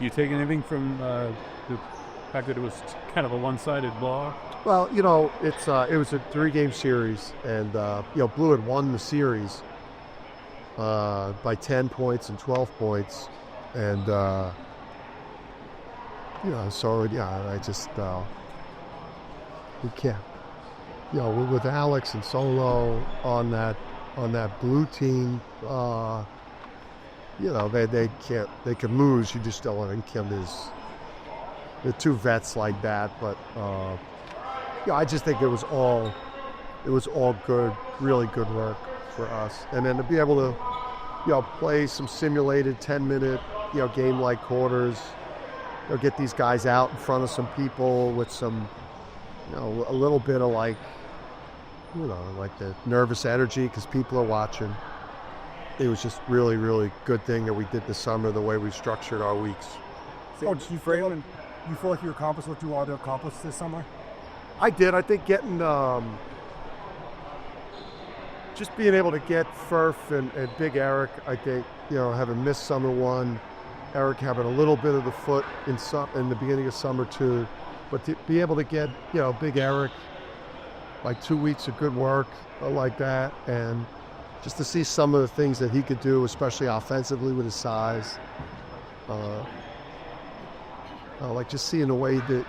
Do you take anything from the fact that it was kind of a one-sided ball? Well, it was a 3-game series, and Blue had won the series by 10 points and 12 points, and I just we can't. With Alex and Solo on that Blue team, they can lose. You just don't want to Kim is. The two vets like that, but I just think it was all good, really good work for us. And then to be able to, play some simulated 10-minute, game-like quarters, get these guys out in front of some people with some, a little bit of like the nervous energy because people are watching. It was just really, really good thing that we did this summer, the way we structured our weeks. You feel like you accomplished what you wanted to accomplish this summer? I did. I think getting just being able to get Furf and Big Eric, I think, having missed summer one, Eric having a little bit of the foot in the beginning of summer two, but to be able to get, Big Eric, like 2 weeks of good work like that, and just to see some of the things that he could do, especially offensively with his size. Like just seeing the way that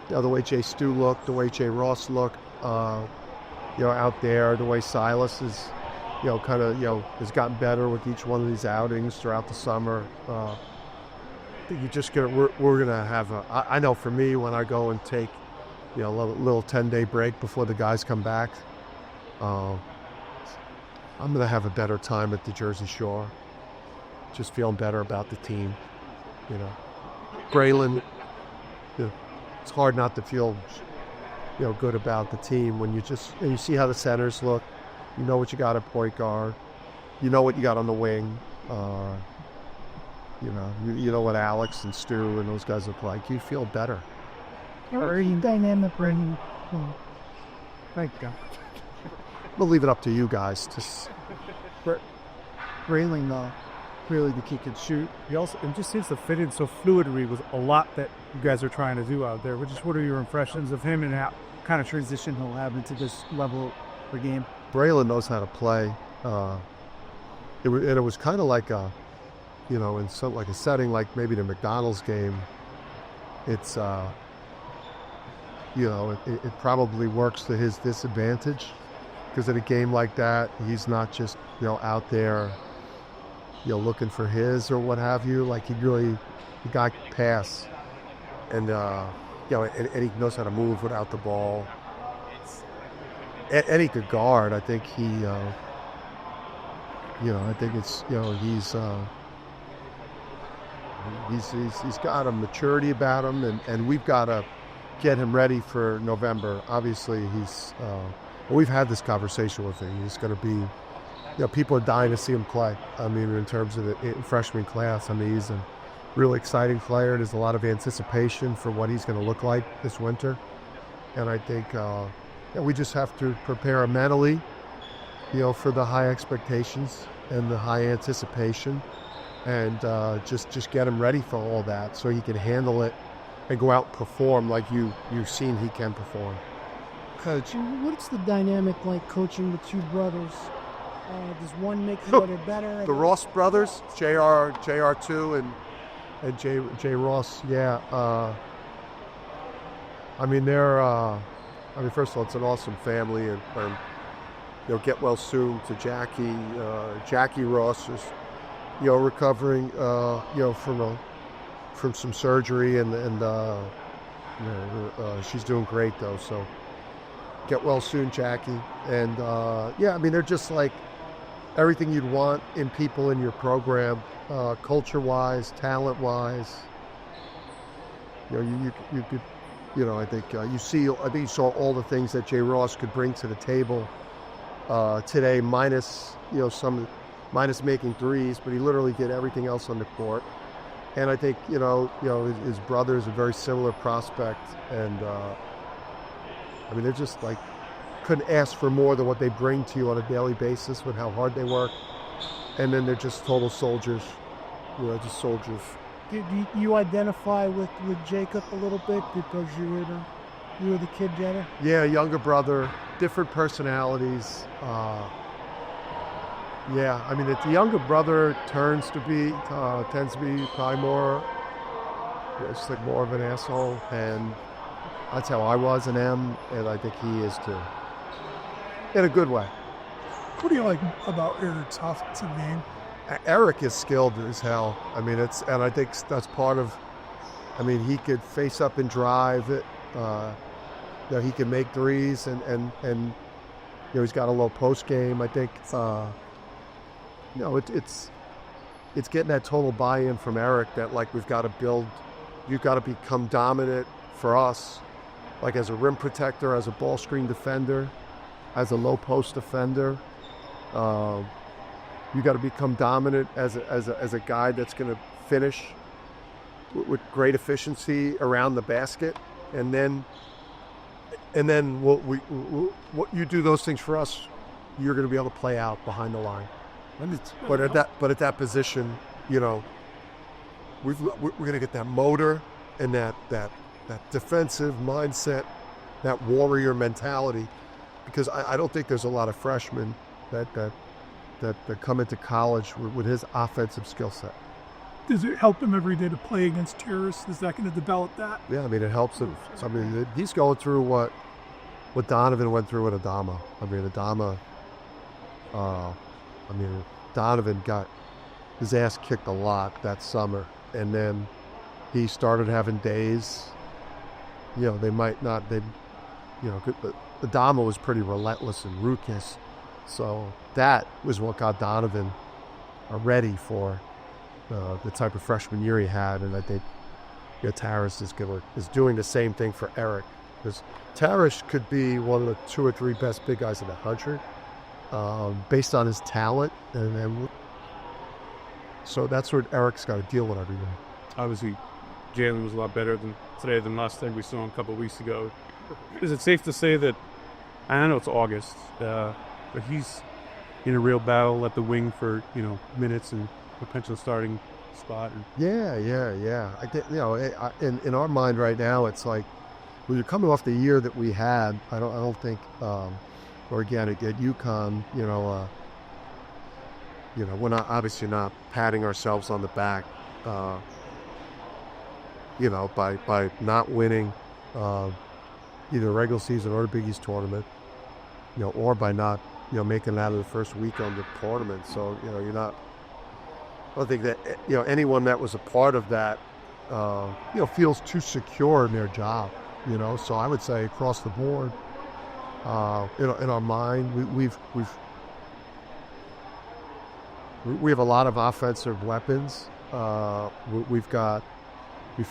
the way Jay Stu looked, the way Jay Ross looked, out there, the way Silas is, has gotten better with each one of these outings throughout the summer. I think we're gonna have I know for me when I go and take, a little 10-day break before the guys come back, I'm gonna have a better time at the Jersey Shore. Just feeling better about the team, Brillin, it's hard not to feel, good about the team when you see how the centers look. You know what you got at point guard. You know what you got on the wing. You know what Alex and Stu and those guys look like. You feel better. Very dynamic, Brandon. Thank you. We'll leave it up to you guys. Brillin, really the kid could shoot. He also, it just seems to fit in so fluidly with a lot that you guys are trying to do out there. What are your impressions of him and how kind of transition he'll have into this level of the game? Brillin knows how to play. It was kind of like a, in some like a setting like maybe the McDonald's game. It's it probably works to his disadvantage because at a game like that, he's not just out there, looking for his or what have you. Like the guy can pass, and and he knows how to move without the ball. And he could guard. I think he, I think it's, he's got a maturity about him, and we've got to get him ready for November. Obviously, we've had this conversation with him. He's going to be, people are dying to see him play. I mean, in terms of the freshman class, I mean, he's a really exciting player. There's a lot of anticipation for what he's going to look like this winter. And I think we just have to prepare him mentally, for the high expectations and the high anticipation, and just get him ready for all that so he can handle it and go out and perform like you've seen he can perform. Coach, what's the dynamic like coaching the two brothers? Does one make the other better? The Ross brothers, JR2 and Jay Ross, yeah. I mean, first of all, it's an awesome family, and get well soon to Jackie. Jackie Ross is, recovering, from some surgery, and she's doing great though. So get well soon, Jackie. And they're just like everything you'd want in people in your program, culture-wise, talent-wise. You could. I think you saw all the things that Jay Ross could bring to the table today, minus making threes, but he literally did everything else on the court. And I think his brother is a very similar prospect, and they're just like couldn't ask for more than what they bring to you on a daily basis with how hard they work, and then they're just total soldiers, just soldiers. Do you identify with Jacob a little bit because you were the kid jetter? Yeah, younger brother, different personalities. Yeah, I mean, the younger brother tends to be probably more, just like more of an asshole, and that's how I was and am, and I think he is too, in a good way. What do you like about Eric's offensive game? Eric is skilled as hell. I mean, and I think that's part of. I mean, he could face up and drive it. He can make threes, and he's got a low post game. I think. It's getting that total buy-in from Eric that like we've got to build. You've got to become dominant for us, like as a rim protector, as a ball screen defender, as a low post defender. You got to become dominant as a guy that's going to finish with great efficiency around the basket, and then what you do those things for us, you're going to be able to play out behind the line. But at that position, we're going to get that motor and that defensive mindset, that warrior mentality, because I don't think there's a lot of freshmen that come into college with his offensive skill set. Does it help him every day to play against terrorists? Is that going to develop that? Yeah, I mean, it helps him. I mean, he's going through what Donovan went through with Adama. Donovan got his ass kicked a lot that summer, and then he started having days. Adama was pretty relentless and ruthless, so that was what got Donovan ready for the type of freshman year he had, and I think Taras is doing the same thing for Eric, because Taras could be one of the 2 or 3 best big guys in the country. Based on his talent, and so that's what Eric's got to deal with every day. Obviously, Jaylen was a lot better today than last time we saw him a couple of weeks ago. Is it safe to say that, I know it's August, but he's in a real battle at the wing for minutes and potential starting spot? Yeah. I think in our mind right now, it's like when you're coming off the year that we had. I don't think. Or again, at UConn, we're obviously not patting ourselves on the back, by not winning either regular season or the Big East tournament, or by not, making it out of the first weekend of the tournament. So, you're not. I don't think that anyone that was a part of that, feels too secure in their job. So I would say across the board. In our mind, we have a lot of offensive weapons. We feel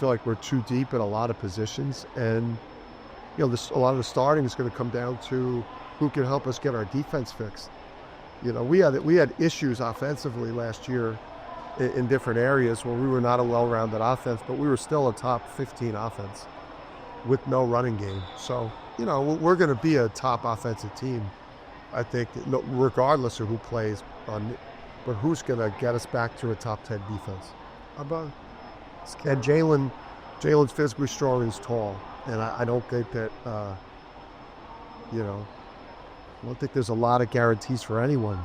like we're too deep in a lot of positions, and a lot of the starting is going to come down to who can help us get our defense fixed. We had issues offensively last year in different areas where we were not a well-rounded offense, but we were still a top 15 offense with no running game. So. We're going to be a top offensive team, I think, regardless of who plays but who's going to get us back to a top 10 defense? And Jaylen's physically strong and he's tall, and I don't think that, I don't think there's a lot of guarantees for anyone.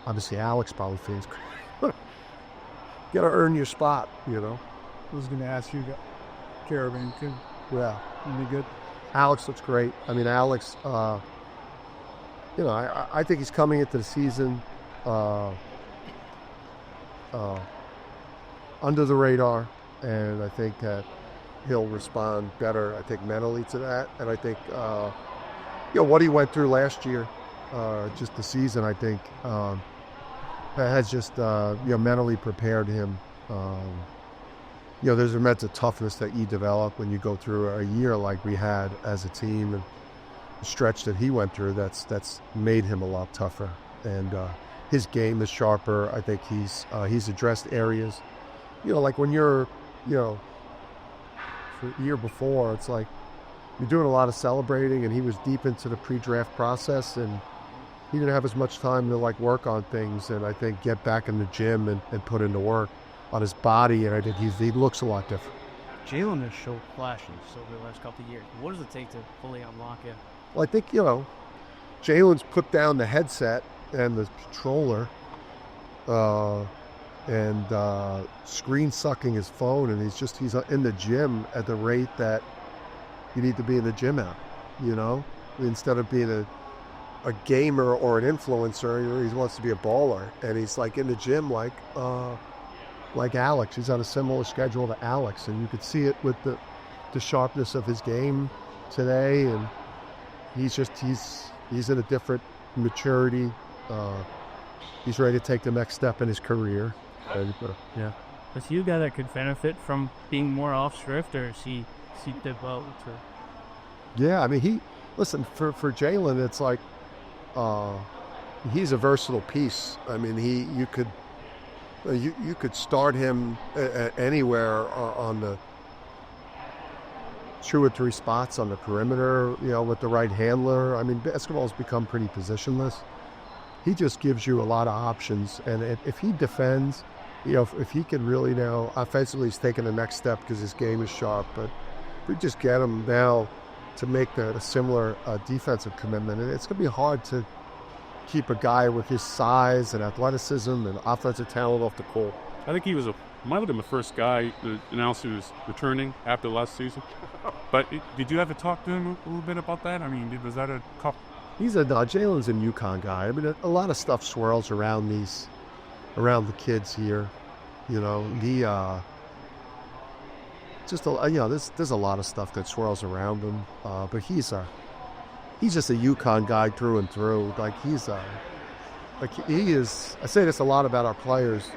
Obviously, Alex probably thinks, got to earn your spot, I was going to ask you, Caravan, too. Yeah. Any good? Alex looks great. I mean, Alex, I think he's coming into the season under the radar, and I think that he'll respond better, I think, mentally to that. And I think, what he went through last year, just the season, I think, has just, mentally prepared him. There's a mental toughness that you develop when you go through a year like we had as a team, and the stretch that he went through, that's made him a lot tougher. And his game is sharper. I think he's addressed areas, like when you're, for the year before, it's like you're doing a lot of celebrating, and he was deep into the pre-draft process, and he didn't have as much time to like work on things, and I think get back in the gym and put into work on his body, and I think he looks a lot different. Jaylen has showed flashes over the last couple of years. What does it take to fully unlock it? Well, I think, Jalen's put down the headset and the controller and screen sucking his phone, and he's in the gym at the rate that you need to be in the gym at, instead of being a gamer or an influencer. He wants to be a baller, and he's like in the gym like Alex. He's on a similar schedule to Alex, and you could see it with the sharpness of his game today, and he's in a different maturity. He's ready to take the next step in his career. Yeah. Is he a guy that could benefit from being more off strict, or is he developed? Yeah, I mean, for Jaylen, it's like he's a versatile piece. I mean, you could start him anywhere on the 2 or 3 spots on the perimeter, with the right handler. I mean, basketball's become pretty positionless. He just gives you a lot of options, and if he defends, if he can really now offensively, he's taking the next step because his game is sharp. But if we just get him now to make a similar defensive commitment, and it's going to be hard to keep a guy with his size and athleticism and offensive talent off the court. I think he might have been the first guy to announce he was returning after last season. But did you ever talk to him a little bit about that? I mean, was that a couple? Jalen's a UConn guy. I mean, a lot of stuff swirls around the kids here. There's a lot of stuff that swirls around him. But he's just a UConn guy through and through. He is. I say this a lot about our players.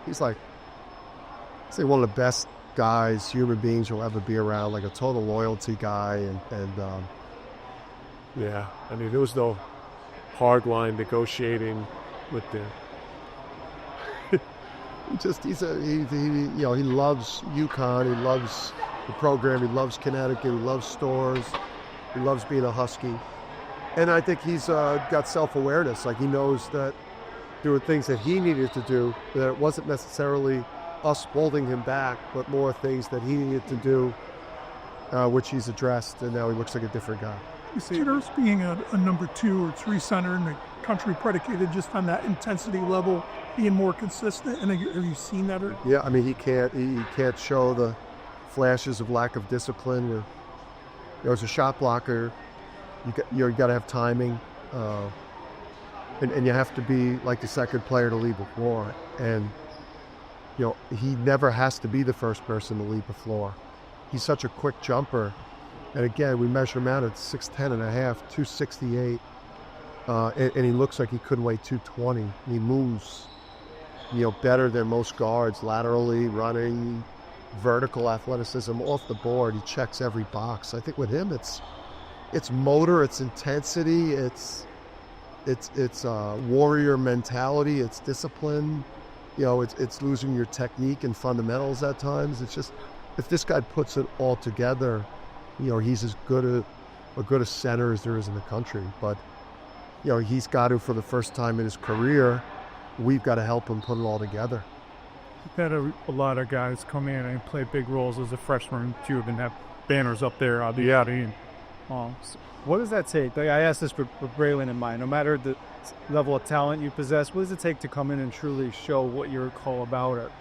He's one of the best guys, human beings you'll ever be around. Like a total loyalty guy, and yeah, I mean, there was no hard line negotiating with the. He loves UConn. He loves the program. He loves Connecticut. He loves stores. He loves being a Husky, and I think he's got self-awareness. Like, he knows that there were things that he needed to do, that it wasn't necessarily us holding him back, but more things that he needed to do, which he's addressed, and now he looks like a different guy. Considers being a number 2 or 3 center in the country predicated just on that intensity level being more consistent, and have you seen that? Yeah, I mean, he can't show the flashes of lack of discipline. As a shot blocker, you got to have timing, and you have to be like the second player to leave the floor. And he never has to be the first person to leave the floor. He's such a quick jumper. And again, we measure him out at 6'10 and a half, 268, and he looks like he could weigh 220. And he moves, better than most guards, laterally, running, vertical athleticism, off the board. He checks every box. I think with him, it's motor, it's intensity, it's warrior mentality, it's discipline. It's losing your technique and fundamentals at times. It's just, if this guy puts it all together, he's as good a center as there is in the country. But, he's got to, for the first time in his career, we've got to help him put it all together. You've had a lot of guys come in and play big roles as a freshman too, and have banners up there on the outing. What does that take? I asked this for Brillin in mind. No matter the level of talent you possess, what does it take to come in and truly show what you're all about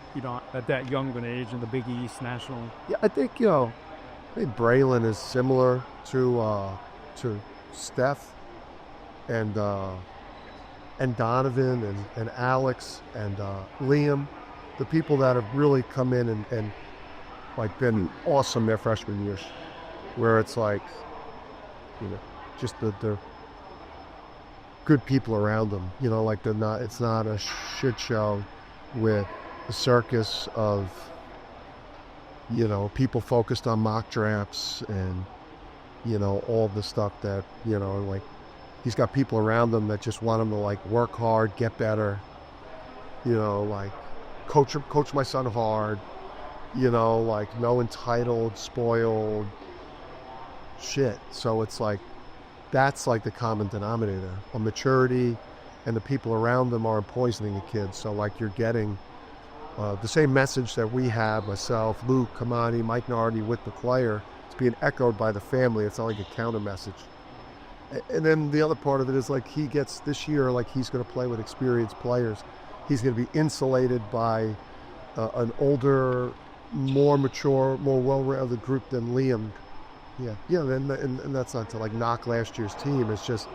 at that young of an age in the Big East nationally? Yeah, I think Brillin is similar to Steph and Donovan and Alex and Liam, the people that have really come in and been awesome their freshman years, where it's just the good people around them. It's not a shit show with a circus of people focused on mock drafts and all the stuff that he's got people around them that just want him to work hard, get better, coach my son hard, no entitled, spoiled shit. So it's that's like the common denominator. A maturity, and the people around them aren't poisoning the kids. So like you're getting the same message that we have, myself, Luke, Kamani, Mike Nardi, with the player. It's being echoed by the family. It's not like a counter message. And then the other part of it is like he gets this year, like he's going to play with experienced players. He's going to be insulated by an older, more mature, more well-rounded group than Liam. And that's not to like knock last year's team. It's just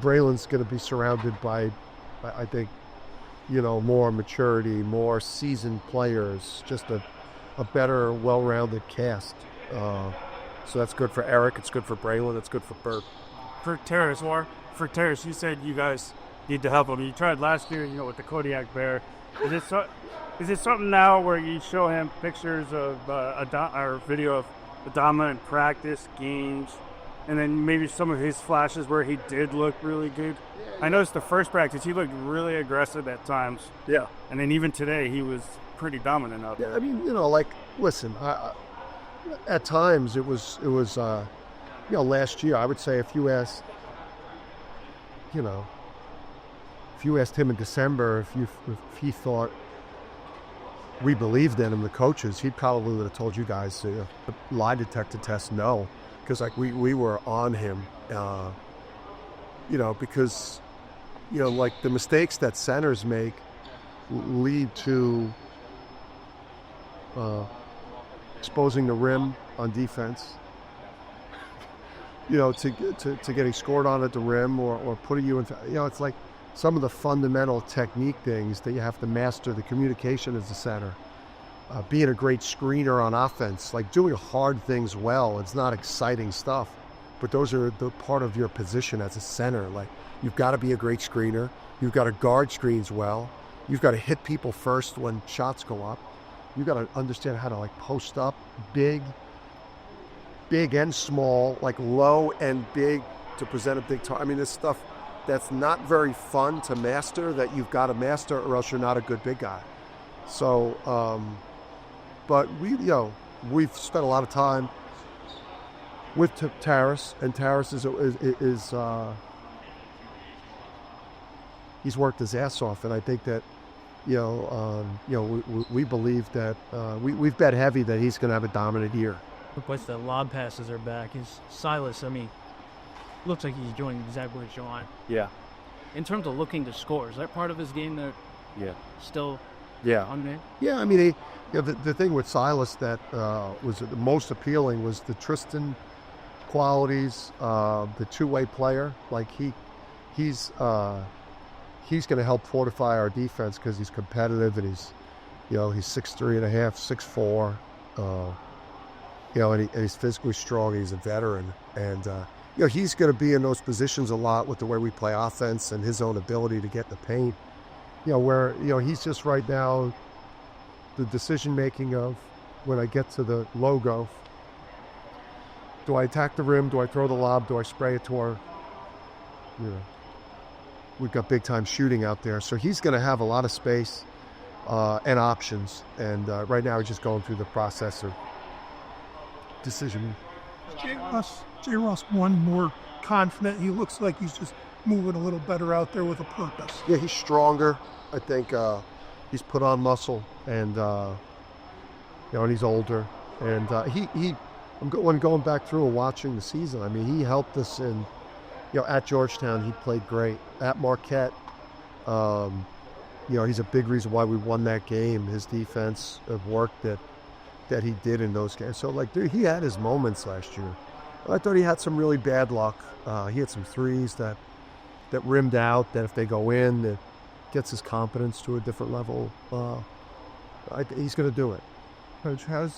Braylin's going to be surrounded by, I think, more maturity, more seasoned players, just a better, well-rounded cast. So that's good for Eric. It's good for Brillin. It's good for Bert. For Terrace, you said you guys need to help him. You tried last year, with the Kodiak Bear. Is it something now where you show him pictures of or video of Adama in practice, games, and then maybe some of his flashes where he did look really good? I noticed the first practice, he looked really aggressive at times. Yeah. And then even today, he was pretty dominant out there. Yeah, I mean, listen, at times it was last year, I would say if you asked him in December if he thought we believed in him, the coaches, he probably would have told you guys the lie detector test no, because like we were on him, because like the mistakes that centers make lead to exposing the rim on defense, to getting scored on at the rim or putting you in, it's like some of the fundamental technique things that you have to master, the communication as a center, being a great screener on offense, like doing hard things well. It's not exciting stuff, but those are the part of your position as a center. Like you've got to be a great screener. You've got to guard screens well. You've got to hit people first when shots go up. You've got to understand how to like post up big and small, like low and big to present a big target. I mean, this stuff that's not very fun to master that you've got to master or else you're not a good big guy. So, but we've spent a lot of time with Terrace, and Terrace is he's worked his ass off, and I think that we believe that we've bet heavy that he's going to have a dominant year. But once the lob passes are back, Silas, looks like he's doing exactly what you want. Yeah. In terms of looking to score, is that part of his game that still on there? Yeah, I mean, the thing with Silas that was the most appealing was the Tristan qualities, the two-way player. Like he's going to help fortify our defense because he's competitive and he's 6'3.5", 6'4", and he's physically strong. He's a veteran, and he's going to be in those positions a lot with the way we play offense and his own ability to get in the paint. Where he's just right now the decision making of when I get to the logo. Do I attack the rim? Do I throw the lob? Do I spray it to our? We've got big time shooting out there, so he's going to have a lot of space and options. And right now, he's just going through the process of decision. J. Ross one more confident. He looks like he's just moving a little better out there with a purpose. Yeah, he's stronger. I think he's put on muscle, and and he's older. And when going back through and watching the season, I mean, he helped us in. At Georgetown, he played great. At Marquette, he's a big reason why we won that game. His defense of work that he did in those games. So, dude, he had his moments last year. I thought he had some really bad luck. He had some threes that rimmed out, that if they go in, that gets his confidence to a different level. He's going to do it. Coach, how's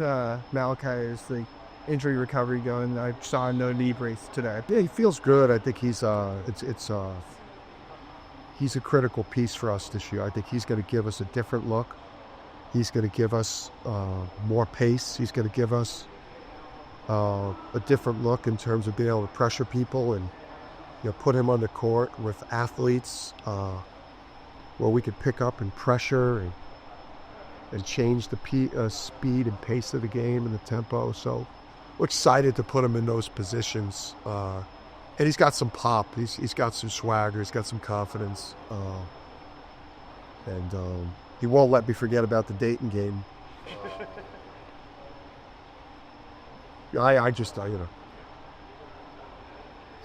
Malachi? Is the injury recovery going? I saw no knee brace today. Yeah, he feels good. I think he's a critical piece for us this year. I think he's going to give us a different look. He's going to give us more pace. He's going to give us a different look in terms of being able to pressure people and put him on the court with athletes where we could pick up and pressure and change the speed and pace of the game and the tempo. So we're excited to put him in those positions And he's got some pop. He's got some swagger. He's got some confidence. And he won't let me forget about the Dayton game. I just,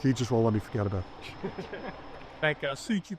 he just won't let me forget about it. Thank you. See you.